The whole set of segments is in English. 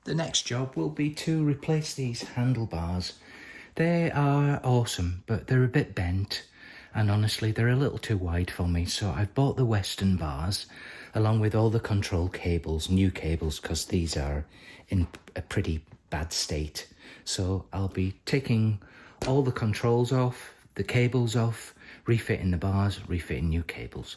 The next job will be to replace these handlebars. They are awesome, but they're a bit bent, and honestly they're a little too wide for me, so I've bought the Western bars along with all the control cables, new cables, because these are in a pretty bad state. So I'll be taking all the controls off, the cables off, refitting the bars, refitting new cables.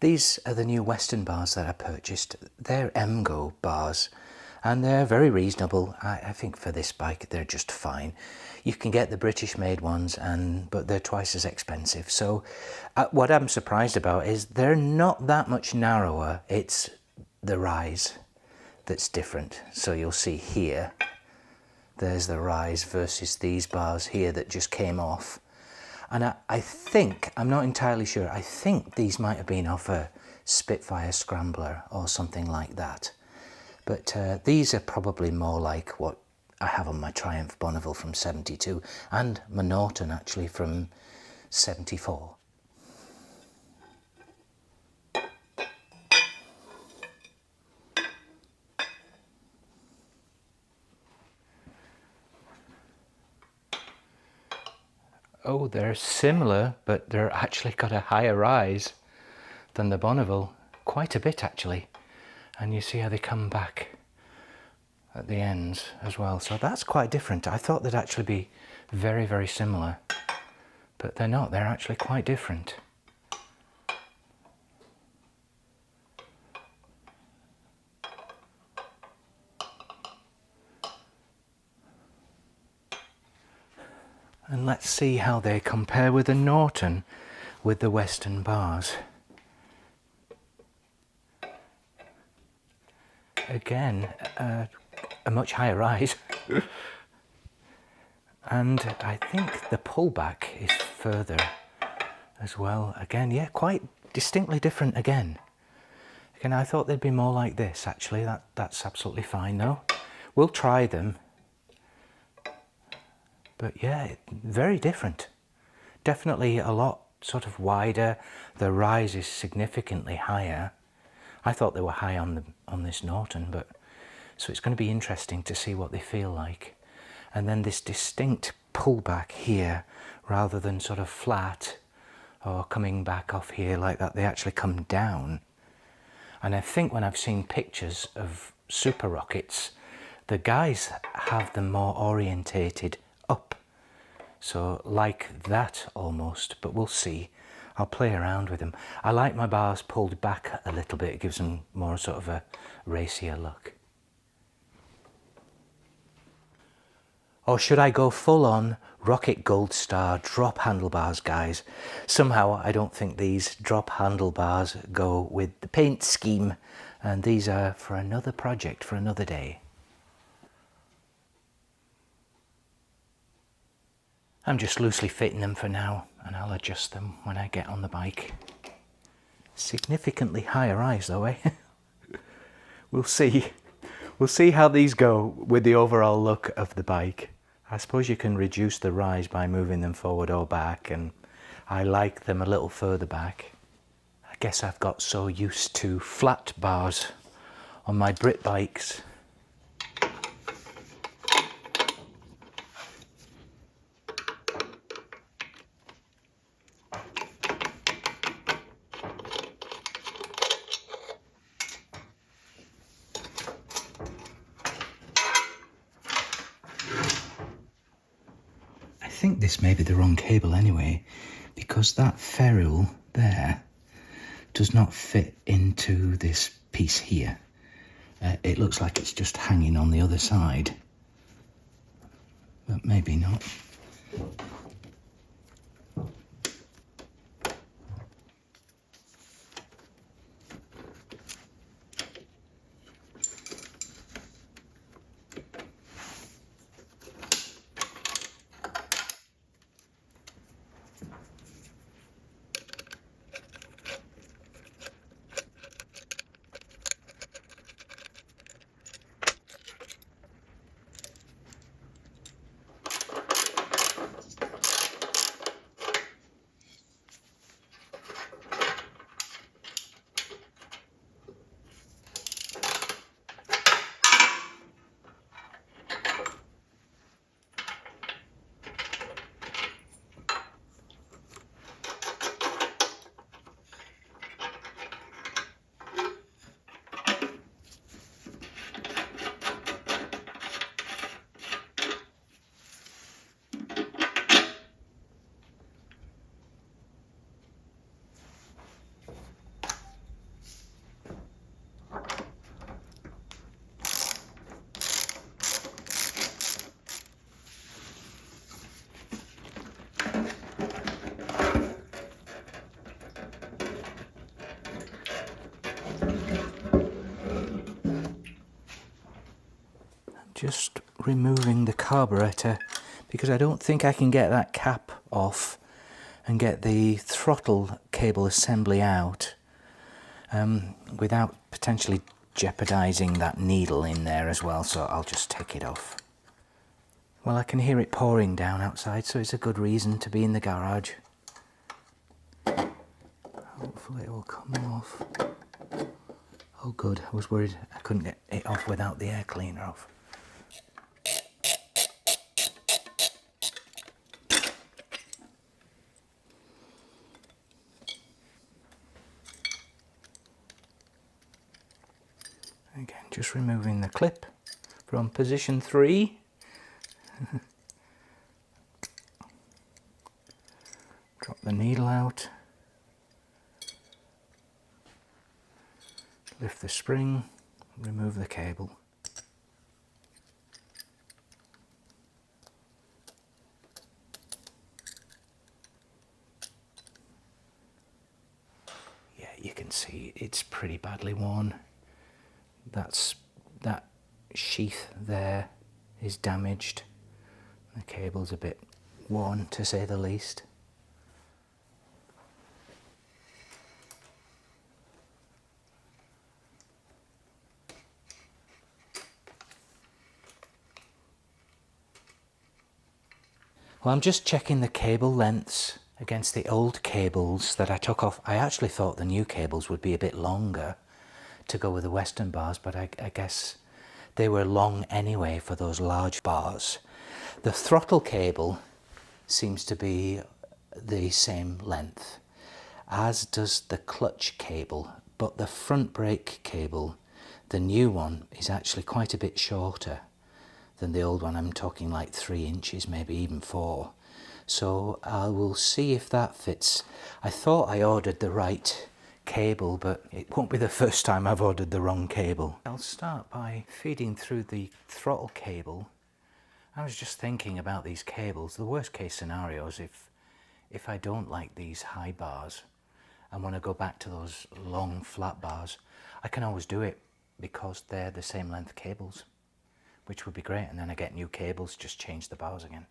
These are the new Western bars that I purchased. They're MGO bars and they're very reasonable. I think for this bike they're just fine. You can get the British made ones, but they're twice as expensive. So what I'm surprised about is they're not that much narrower. It's the rise that's different. So you'll see here, there's the rise versus these bars here that just came off. And I think, I'm not entirely sure, I think these might have been off a Spitfire Scrambler or something like that. But these are probably more like what I have on my Triumph Bonneville from 72 and my Norton actually from 74. Oh, they're similar, but they're actually got a higher rise than the Bonneville, quite a bit actually. And you see how they come back at the ends as well. So that's quite different. I thought they'd actually be very, very similar, but they're not. They're actually quite different. And let's see how they compare with the Norton with the Western bars. Again, a much higher rise. And I think the pullback is further as well. Again, yeah, quite distinctly different again. Again, I thought they'd be more like this actually. That's absolutely fine though. We'll try them. But yeah, very different. Definitely a lot sort of wider. The rise is significantly higher. I thought they were high on this Norton, but so it's going to be interesting to see what they feel like. And then this distinct pullback here, rather than sort of flat or coming back off here like that, they actually come down. And I think when I've seen pictures of Super Rockets, the guys have them more orientated up, so like that almost, but we'll see. I'll play around with them. I like my bars pulled back a little bit. It gives them more sort of a racier look. Or should I go full on Rocket Gold Star drop handlebars, guys? Somehow I don't think these drop handlebars go with the paint scheme And these are for another project, for another day. I'm just loosely fitting them for now, and I'll adjust them when I get on the bike. Significantly higher rise though, eh? We'll see. We'll see how these go with the overall look of the bike. I suppose you can reduce the rise by moving them forward or back, and I like them a little further back. I guess I've got so used to flat bars on my Brit bikes. I think this may be the wrong cable anyway, because that ferrule there does not fit into this piece here. It looks like it's just hanging on the other side, but maybe not. Just removing the carburetor because I don't think I can get that cap off and get the throttle cable assembly out without potentially jeopardizing that needle in there as well, so I'll just take it off. Well, I can hear it pouring down outside, so it's a good reason to be in the garage. Hopefully it will come off. Oh good, I was worried I couldn't get it off without the air cleaner off. Again, just removing the clip from position 3. Drop the needle out. Lift the spring, remove the cable. Yeah, you can see it's pretty badly worn. That sheath there is damaged. The cable's a bit worn, to say the least. Well, I'm just checking the cable lengths against the old cables that I took off. I actually thought the new cables would be a bit longer to go with the Western bars, but I guess they were long anyway for those large bars. The throttle cable seems to be the same length, as does the clutch cable, but the front brake cable, the new one, is actually quite a bit shorter than the old one. I'm talking like 3 inches, maybe even 4. So I will see if that fits. I thought I ordered the right cable, but it won't be the first time I've ordered the wrong cable. I'll start by feeding through the throttle cable. I was just thinking about these cables. The worst case scenario is if I don't like these high bars and want to go back to those long flat bars, I can always do it because they're the same length cables, which would be great, and then I get new cables, just change the bars again.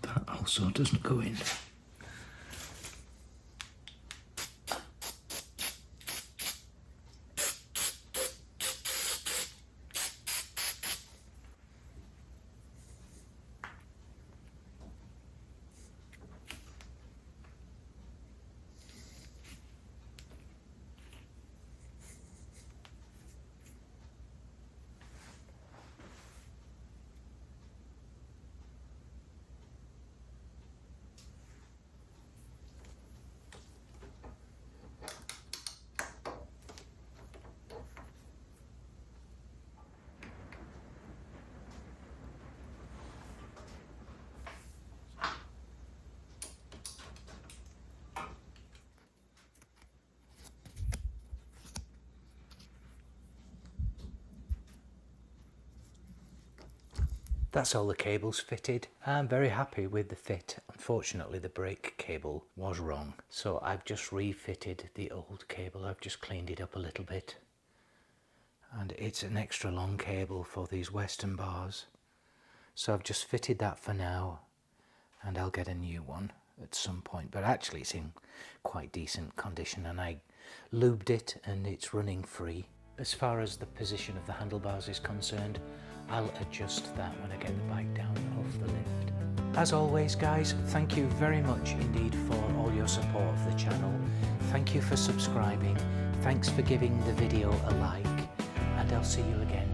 That also doesn't go in. That's all the cables fitted. I'm very happy with the fit. Unfortunately, the brake cable was wrong, so I've just refitted the old cable. I've just cleaned it up a little bit, and it's an extra long cable for these Western bars, so I've just fitted that for now, and I'll get a new one at some point. But actually it's in quite decent condition, and I lubed it and it's running free. As far as the position of the handlebars is concerned, I'll adjust that when I get the bike down off the lift. As always guys, thank you very much indeed for all your support of the channel. Thank you for subscribing, thanks for giving the video a like, and I'll see you again